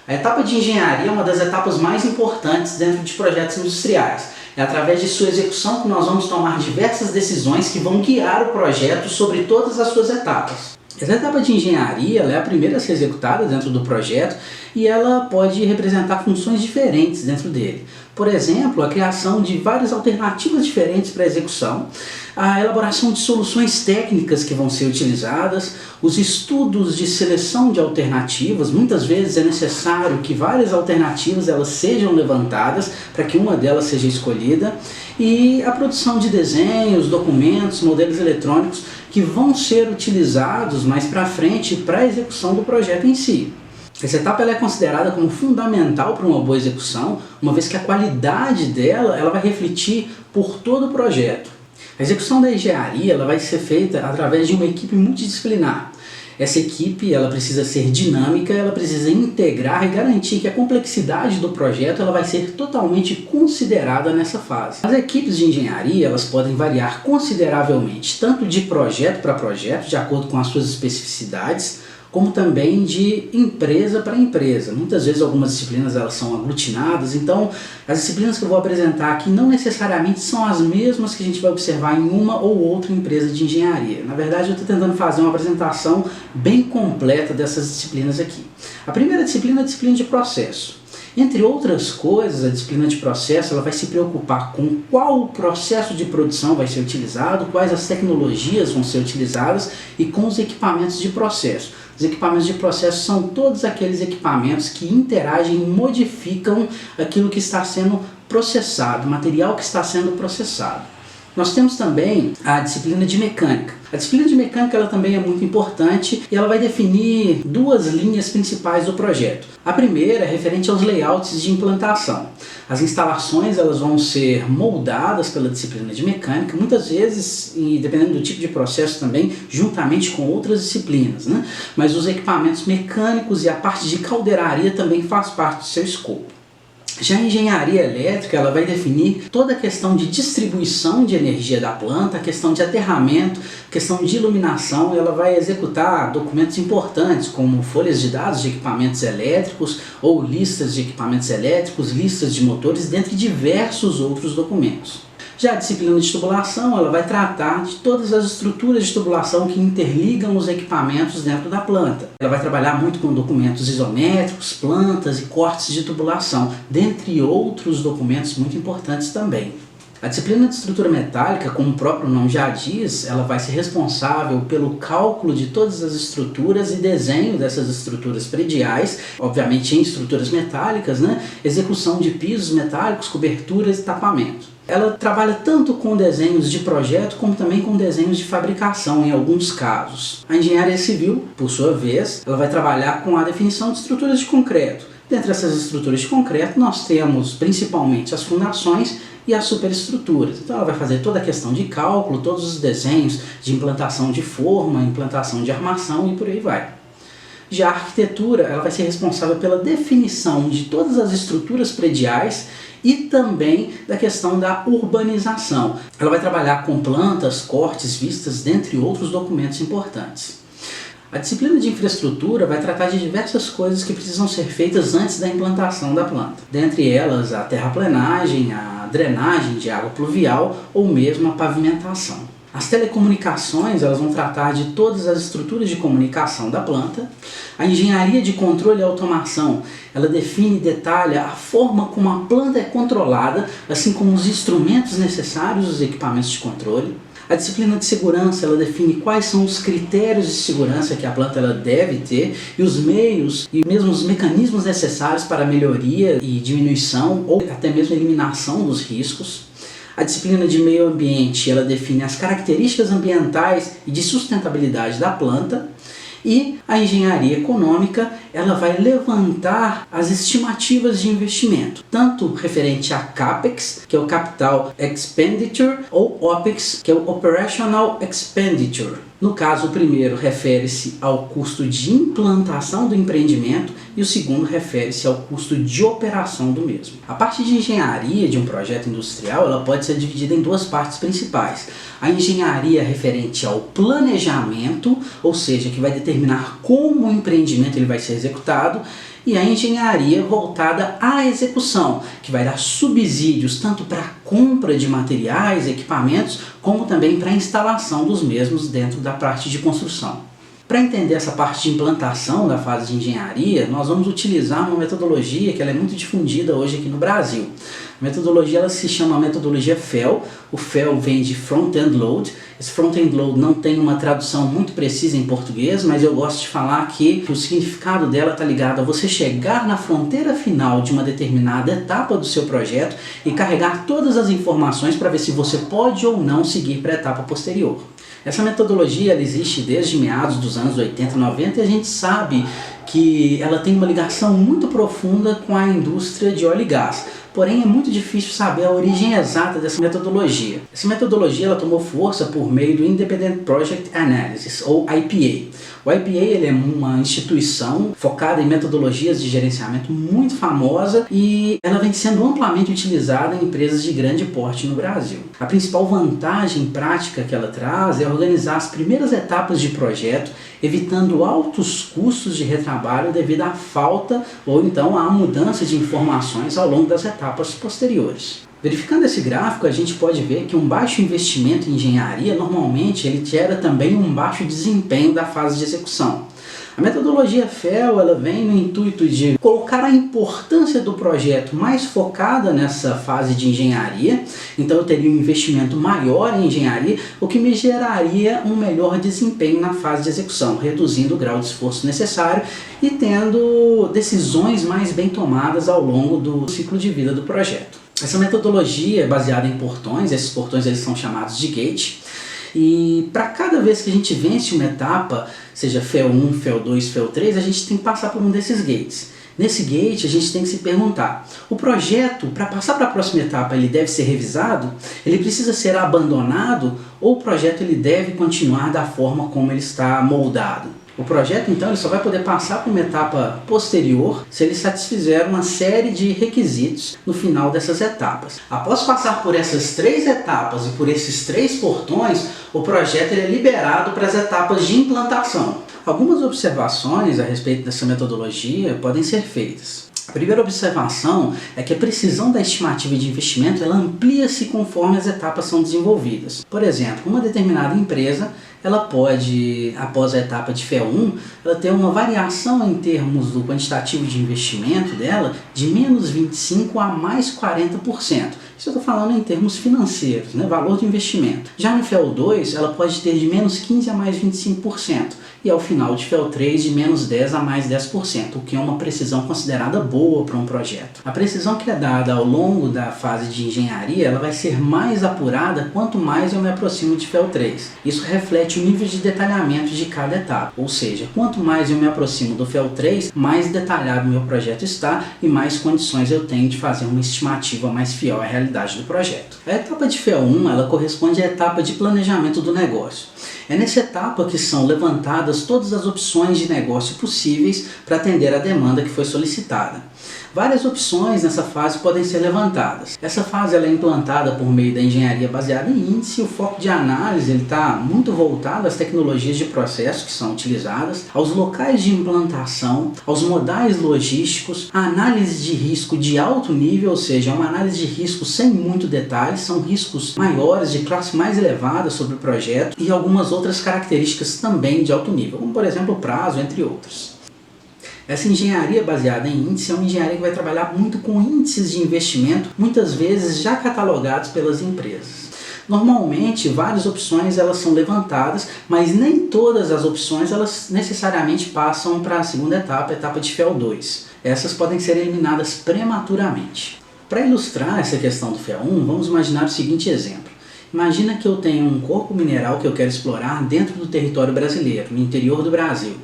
A etapa de engenharia é uma das etapas mais importantes dentro de projetos industriais. É através de sua execução que nós vamos tomar diversas decisões que vão guiar o projeto sobre todas as suas etapas. Essa etapa de engenharia é a primeira a ser executada dentro do projeto e ela pode representar funções diferentes dentro dele. Por exemplo, a criação de várias alternativas diferentes para a execução, a elaboração de soluções técnicas que vão ser utilizadas, os estudos de seleção de alternativas. Muitas vezes é necessário que várias alternativas elas sejam levantadas para que uma delas seja escolhida, e a produção de desenhos, documentos, modelos eletrônicos que vão ser utilizados mais para frente para a execução do projeto em si. Essa etapa ela é considerada como fundamental para uma boa execução, uma vez que a qualidade dela ela vai refletir por todo o projeto. A execução da engenharia ela vai ser feita através de uma equipe multidisciplinar. Essa equipe ela precisa ser dinâmica, ela precisa integrar e garantir que a complexidade do projeto ela vai ser totalmente considerada nessa fase. As equipes de engenharia elas podem variar consideravelmente, tanto de projeto para projeto, de acordo com as suas especificidades, como também de empresa para empresa. Muitas vezes algumas disciplinas elas são aglutinadas, então as disciplinas que eu vou apresentar aqui não necessariamente são as mesmas que a gente vai observar em uma ou outra empresa de engenharia. Na verdade, eu estou tentando fazer uma apresentação bem completa dessas disciplinas aqui. A primeira disciplina é a disciplina de processo. Entre outras coisas, a disciplina de processo ela vai se preocupar com qual processo de produção vai ser utilizado, quais as tecnologias vão ser utilizadas e com os equipamentos de processo. Os equipamentos de processo são todos aqueles equipamentos que interagem e modificam aquilo que está sendo processado, o material que está sendo processado. Nós temos também a disciplina de mecânica. A disciplina de mecânica ela também é muito importante e ela vai definir duas linhas principais do projeto. A primeira é referente aos layouts de implantação. As instalações elas vão ser moldadas pela disciplina de mecânica, muitas vezes, e dependendo do tipo de processo também, juntamente com outras disciplinas, né? Mas os equipamentos mecânicos e a parte de caldeiraria também faz parte do seu escopo. Já a engenharia elétrica ela vai definir toda a questão de distribuição de energia da planta, a questão de aterramento, a questão de iluminação. Ela vai executar documentos importantes como folhas de dados de equipamentos elétricos ou listas de equipamentos elétricos, listas de motores, dentre diversos outros documentos. Já a disciplina de tubulação ela vai tratar de todas as estruturas de tubulação que interligam os equipamentos dentro da planta. Ela vai trabalhar muito com documentos isométricos, plantas e cortes de tubulação, dentre outros documentos muito importantes também. A disciplina de estrutura metálica, como o próprio nome já diz, ela vai ser responsável pelo cálculo de todas as estruturas e desenho dessas estruturas prediais, obviamente em estruturas metálicas, né? Execução de pisos metálicos, coberturas e tapamento. Ela trabalha tanto com desenhos de projeto como também com desenhos de fabricação em alguns casos. A engenharia civil, por sua vez, ela vai trabalhar com a definição de estruturas de concreto. Dentre essas estruturas de concreto nós temos principalmente as fundações e as superestruturas. Então ela vai fazer toda a questão de cálculo, todos os desenhos de implantação de forma, implantação de armação e por aí vai. Já a arquitetura ela vai ser responsável pela definição de todas as estruturas prediais e também da questão da urbanização. Ela vai trabalhar com plantas, cortes, vistas, dentre outros documentos importantes. A disciplina de infraestrutura vai tratar de diversas coisas que precisam ser feitas antes da implantação da planta. Dentre elas, a terraplenagem, a drenagem de água pluvial ou mesmo a pavimentação. As telecomunicações elas vão tratar de todas as estruturas de comunicação da planta. A engenharia de controle e automação ela define e detalha a forma como a planta é controlada, assim como os instrumentos necessários, os equipamentos de controle. A disciplina de segurança ela define quais são os critérios de segurança que a planta ela deve ter e os meios e mesmo os mecanismos necessários para a melhoria e diminuição ou até mesmo eliminação dos riscos. A disciplina de meio ambiente ela define as características ambientais e de sustentabilidade da planta. E a engenharia econômica ela vai levantar as estimativas de investimento, tanto referente a CAPEX, que é o Capital Expenditure, ou OPEX, que é o Operational Expenditure. No caso, o primeiro refere-se ao custo de implantação do empreendimento e o segundo refere-se ao custo de operação do mesmo. A parte de engenharia de um projeto industrial ela pode ser dividida em duas partes principais. A engenharia referente ao planejamento, ou seja, que vai determinar como o empreendimento ele vai ser executado, e a engenharia voltada à execução, que vai dar subsídios tanto para a compra de materiais, equipamentos, como também para a instalação dos mesmos dentro da parte de construção. Para entender essa parte de implantação da fase de engenharia, nós vamos utilizar uma metodologia que ela é muito difundida hoje aqui no Brasil. A metodologia ela se chama metodologia FEL. O FEL vem de Front-End Load. Esse Front-End Load não tem uma tradução muito precisa em português, mas eu gosto de falar aqui que o significado dela está ligado a você chegar na fronteira final de uma determinada etapa do seu projeto e carregar todas as informações para ver se você pode ou não seguir para a etapa posterior. Essa metodologia ela existe desde meados dos anos 80 e 90 e a gente sabe que ela tem uma ligação muito profunda com a indústria de óleo e gás. Porém, é muito difícil saber a origem exata dessa metodologia. Essa metodologia ela tomou força por meio do Independent Project Analysis, ou IPA. O IPA ele é uma instituição focada em metodologias de gerenciamento muito famosa e ela vem sendo amplamente utilizada em empresas de grande porte no Brasil. A principal vantagem prática que ela traz é organizar as primeiras etapas de projeto, evitando altos custos de retrabalho devido à falta ou então à mudança de informações ao longo das etapas posteriores. Verificando esse gráfico, a gente pode ver que um baixo investimento em engenharia, normalmente, ele gera também um baixo desempenho da fase de execução. A metodologia FEL ela vem no intuito de colocar a importância do projeto mais focada nessa fase de engenharia, então eu teria um investimento maior em engenharia, o que me geraria um melhor desempenho na fase de execução, reduzindo o grau de esforço necessário e tendo decisões mais bem tomadas ao longo do ciclo de vida do projeto. Essa metodologia é baseada em portões, esses portões eles são chamados de gate, e para cada vez que a gente vence uma etapa, seja FEL 1, FEL 2, FEL 3, a gente tem que passar por um desses gates. Nesse gate a gente tem que se perguntar, o projeto, para passar para a próxima etapa, ele deve ser revisado? Ele precisa ser abandonado? Ou o projeto ele deve continuar da forma como ele está moldado? O projeto, então, ele só vai poder passar para uma etapa posterior se ele satisfizer uma série de requisitos no final dessas etapas. Após passar por essas 3 etapas e por esses 3 portões, o projeto ele é liberado para as etapas de implantação. Algumas observações a respeito dessa metodologia podem ser feitas. A primeira observação é que a precisão da estimativa de investimento ela amplia-se conforme as etapas são desenvolvidas. Por exemplo, uma determinada empresa ela pode, após a etapa de FEL 1, ela ter uma variação em termos do quantitativo de investimento dela de menos 25% a mais 40%. Isso eu estou falando em termos financeiros, né? Valor de investimento. Já no FEL 2, ela pode ter de menos 15% a mais 25%. E ao final de FEL 3, de menos 10% a mais 10%, o que é uma precisão considerada boa para um projeto. A precisão que é dada ao longo da fase de engenharia, ela vai ser mais apurada quanto mais eu me aproximo de FEL 3. Isso reflete o nível de detalhamento de cada etapa, ou seja, quanto mais eu me aproximo do FEL 3, mais detalhado meu projeto está e mais condições eu tenho de fazer uma estimativa mais fiel à realidade do projeto. A etapa de FEL 1, ela corresponde à etapa de planejamento do negócio. É nessa etapa que são levantadas todas as opções de negócio possíveis para atender a demanda que foi solicitada. Várias opções nessa fase podem ser levantadas. Essa fase ela é implantada por meio da engenharia baseada em índice. O foco de análise está muito voltado às tecnologias de processo que são utilizadas, aos locais de implantação, aos modais logísticos, a análise de risco de alto nível, ou seja, uma análise de risco sem muito detalhes, são riscos maiores, de classe mais elevada sobre o projeto e algumas outras características também de alto nível, como por exemplo o prazo, entre outros. Essa engenharia baseada em índice é uma engenharia que vai trabalhar muito com índices de investimento, muitas vezes já catalogados pelas empresas. Normalmente, várias opções elas são levantadas, mas nem todas as opções elas necessariamente passam para a segunda etapa, a etapa de FEL 2. Essas podem ser eliminadas prematuramente. Para ilustrar essa questão do FEL 1, vamos imaginar o seguinte exemplo. Imagina que eu tenho um corpo mineral que eu quero explorar dentro do território brasileiro, no interior do Brasil.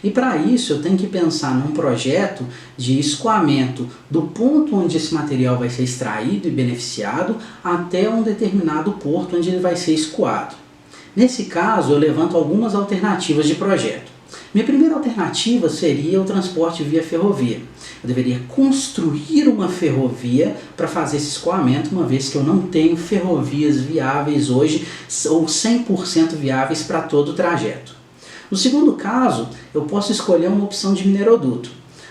E para isso eu tenho que pensar num projeto de escoamento do ponto onde esse material vai ser extraído e beneficiado até um determinado porto onde ele vai ser escoado. Nesse caso eu levanto algumas alternativas de projeto. Minha primeira alternativa seria o transporte via ferrovia. Eu deveria construir uma ferrovia para fazer esse escoamento, uma vez que eu não tenho ferrovias viáveis hoje ou 100% viáveis para todo o trajeto. No segundo caso, eu posso escolher uma opção de mineroduto.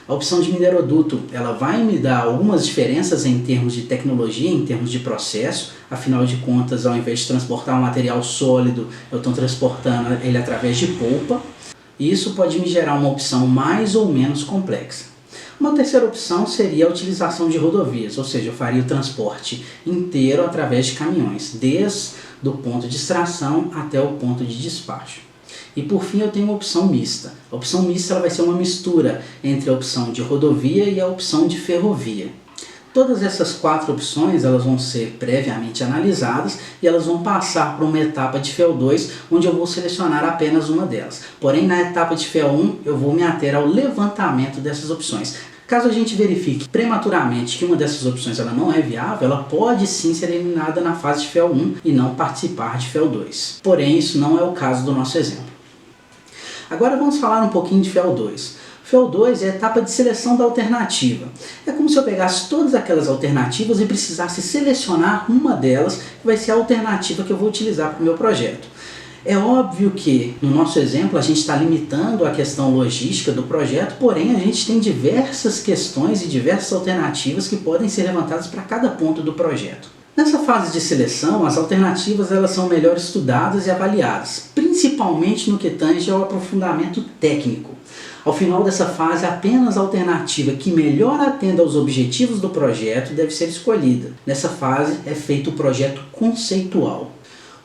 A opção de mineroduto, ela vai me dar algumas diferenças em termos de tecnologia, em termos de processo. Afinal de contas, ao invés de transportar um material sólido, eu estou transportando ele através de polpa. E isso pode me gerar uma opção mais ou menos complexa. Uma terceira opção seria a utilização de rodovias, ou seja, eu faria o transporte inteiro através de caminhões, desde o ponto de extração até o ponto de despacho. E por fim eu tenho uma opção mista. A opção mista ela vai ser uma mistura entre a opção de rodovia e a opção de ferrovia. Todas essas 4 opções elas vão ser previamente analisadas e elas vão passar para uma etapa de FEL2, onde eu vou selecionar apenas uma delas. Porém, na etapa de FEL1 eu vou me ater ao levantamento dessas opções. Caso a gente verifique prematuramente que uma dessas opções ela não é viável, ela pode sim ser eliminada na fase de FEL1 e não participar de FEL2. Porém, isso não é o caso do nosso exemplo. Agora vamos falar um pouquinho de FEL2. FEL2 é a etapa de seleção da alternativa. É como se eu pegasse todas aquelas alternativas e precisasse selecionar uma delas, que vai ser a alternativa que eu vou utilizar para o meu projeto. É óbvio que, no nosso exemplo, a gente está limitando a questão logística do projeto, porém a gente tem diversas questões e diversas alternativas que podem ser levantadas para cada ponto do projeto. Nessa fase de seleção, as alternativas elas são melhor estudadas e avaliadas, principalmente no que tange ao aprofundamento técnico. Ao final dessa fase, apenas a alternativa que melhor atenda aos objetivos do projeto deve ser escolhida. Nessa fase é feito o projeto conceitual.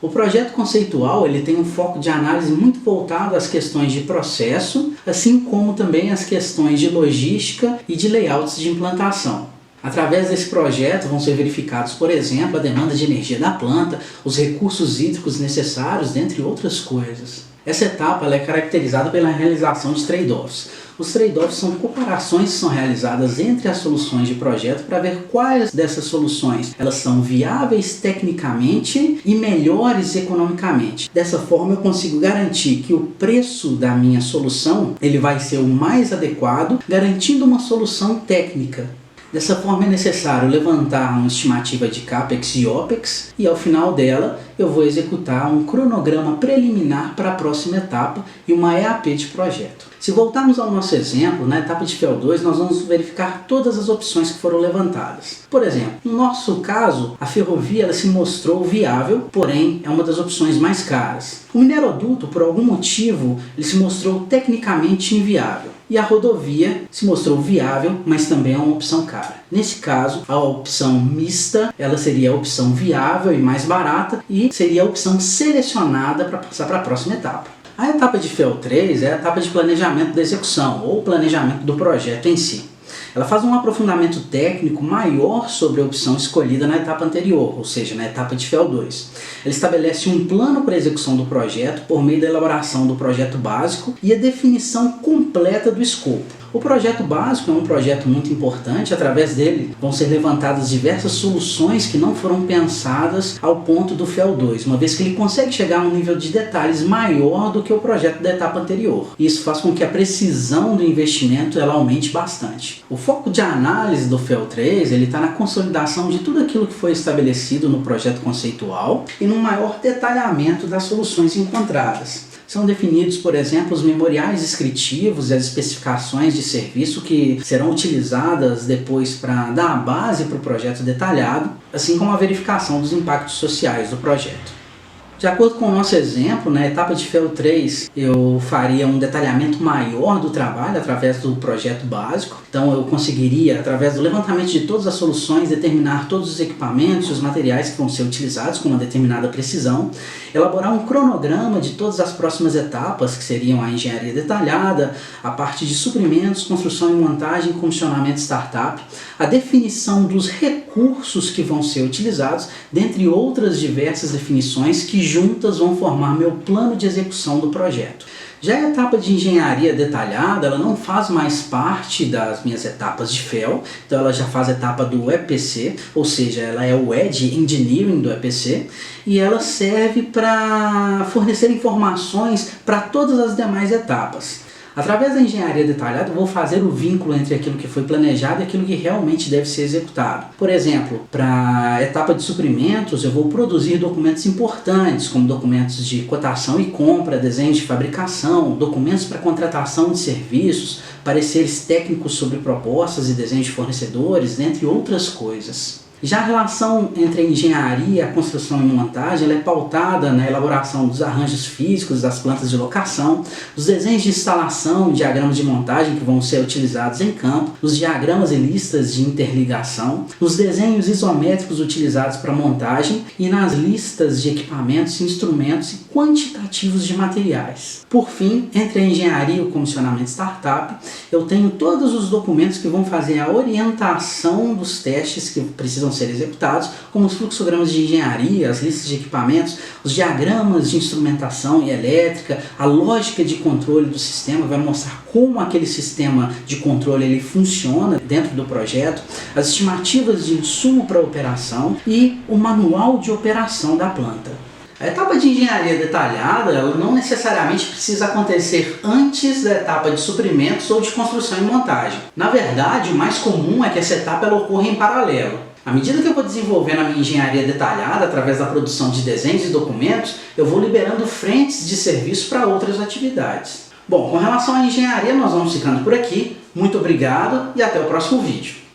O projeto conceitual ele tem um foco de análise muito voltado às questões de processo, assim como também às questões de logística e de layouts de implantação. Através desse projeto vão ser verificados, por exemplo, a demanda de energia da planta, os recursos hídricos necessários, dentre outras coisas. Essa etapa ela é caracterizada pela realização de trade-offs. Os trade-offs são comparações que são realizadas entre as soluções de projeto para ver quais dessas soluções elas são viáveis tecnicamente e melhores economicamente. Dessa forma eu consigo garantir que o preço da minha solução ele vai ser o mais adequado, garantindo uma solução técnica. Dessa forma é necessário levantar uma estimativa de CAPEX e OPEX e ao final dela eu vou executar um cronograma preliminar para a próxima etapa e uma EAP de projeto. Se voltarmos ao nosso exemplo, na etapa de FEL2 nós vamos verificar todas as opções que foram levantadas. Por exemplo, no nosso caso, a ferrovia ela se mostrou viável, porém é uma das opções mais caras. O mineroduto, por algum motivo, ele se mostrou tecnicamente inviável. E a rodovia se mostrou viável, mas também é uma opção cara. Nesse caso, a opção mista, ela seria a opção viável e mais barata e seria a opção selecionada para passar para a próxima etapa. A etapa de FEL3 é a etapa de planejamento da execução ou planejamento do projeto em si. Ela faz um aprofundamento técnico maior sobre a opção escolhida na etapa anterior, ou seja, na etapa de FEL2. Ela estabelece um plano para a execução do projeto por meio da elaboração do projeto básico e a definição completa do escopo. O projeto básico é um projeto muito importante, através dele vão ser levantadas diversas soluções que não foram pensadas ao ponto do FEL2, uma vez que ele consegue chegar a um nível de detalhes maior do que o projeto da etapa anterior. Isso faz com que a precisão do investimento ela aumente bastante. O foco de análise do FEL3 está na consolidação de tudo aquilo que foi estabelecido no projeto conceitual e no maior detalhamento das soluções encontradas. São definidos, por exemplo, os memoriais descritivos e as especificações de serviço que serão utilizadas depois para dar a base para o projeto detalhado, assim como a verificação dos impactos sociais do projeto. De acordo com o nosso exemplo, na etapa de FEL3 eu faria um detalhamento maior do trabalho através do projeto básico. Então eu conseguiria, através do levantamento de todas as soluções, determinar todos os equipamentos e os materiais que vão ser utilizados com uma determinada precisão, elaborar um cronograma de todas as próximas etapas, que seriam a engenharia detalhada, a parte de suprimentos, construção e montagem, comissionamento startup, a definição dos recursos que vão ser utilizados, dentre outras diversas definições que juntas vão formar meu plano de execução do projeto. Já a etapa de engenharia detalhada, ela não faz mais parte das minhas etapas de FEL, então ela já faz a etapa do EPC, ou seja, ela é o Edge Engineering do EPC, e ela serve para fornecer informações para todas as demais etapas. Através da engenharia detalhada, eu vou fazer o vínculo entre aquilo que foi planejado e aquilo que realmente deve ser executado. Por exemplo, para a etapa de suprimentos, eu vou produzir documentos importantes, como documentos de cotação e compra, desenhos de fabricação, documentos para contratação de serviços, pareceres técnicos sobre propostas e desenhos de fornecedores, dentre outras coisas. Já a relação entre a engenharia, a construção e montagem, ela é pautada na elaboração dos arranjos físicos das plantas de locação, os desenhos de instalação, diagramas de montagem que vão ser utilizados em campo, os diagramas e listas de interligação, os desenhos isométricos utilizados para montagem e nas listas de equipamentos, instrumentos e quantitativos de materiais. Por fim, entre a engenharia e o comissionamento startup, eu tenho todos os documentos que vão fazer a orientação dos testes que precisam ser executados, como os fluxogramas de engenharia, as listas de equipamentos, os diagramas de instrumentação e elétrica, a lógica de controle do sistema, vai mostrar como aquele sistema de controle ele funciona dentro do projeto, as estimativas de insumo para operação e o manual de operação da planta. A etapa de engenharia detalhada ela não necessariamente precisa acontecer antes da etapa de suprimentos ou de construção e montagem. Na verdade, o mais comum é que essa etapa ela ocorra em paralelo. À medida que eu vou desenvolvendo a minha engenharia detalhada através da produção de desenhos e documentos, eu vou liberando frentes de serviço para outras atividades. Bom, com relação à engenharia nós vamos ficando por aqui. Muito obrigado e até o próximo vídeo.